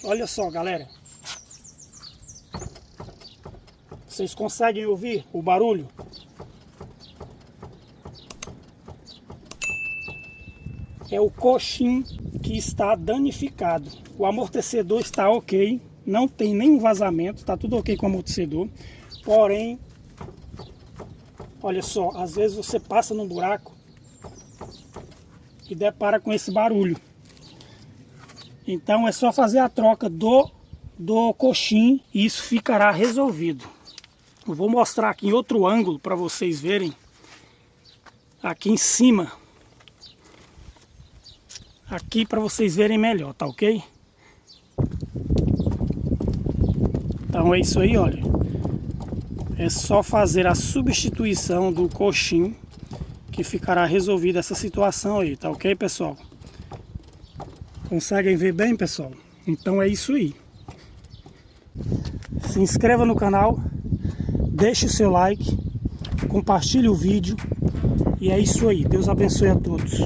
Olha só, galera. Vocês conseguem ouvir o barulho? É o coxim que está danificado. O amortecedor está ok, não tem nenhum vazamento, está tudo ok com o amortecedor. Porém, olha só, às vezes você passa num buraco e depara com esse barulho. Então é só fazer a troca do coxim e isso ficará resolvido. Eu vou mostrar aqui em outro ângulo para vocês verem. Aqui em cima. Aqui para vocês verem melhor, tá ok? Então é isso aí, olha. É só fazer a substituição do coxim que ficará resolvida essa situação aí, tá ok, pessoal? Conseguem ver bem, pessoal? Então é isso aí. Se inscreva no canal, deixe o seu like, compartilhe o vídeo e é isso aí. Deus abençoe a todos.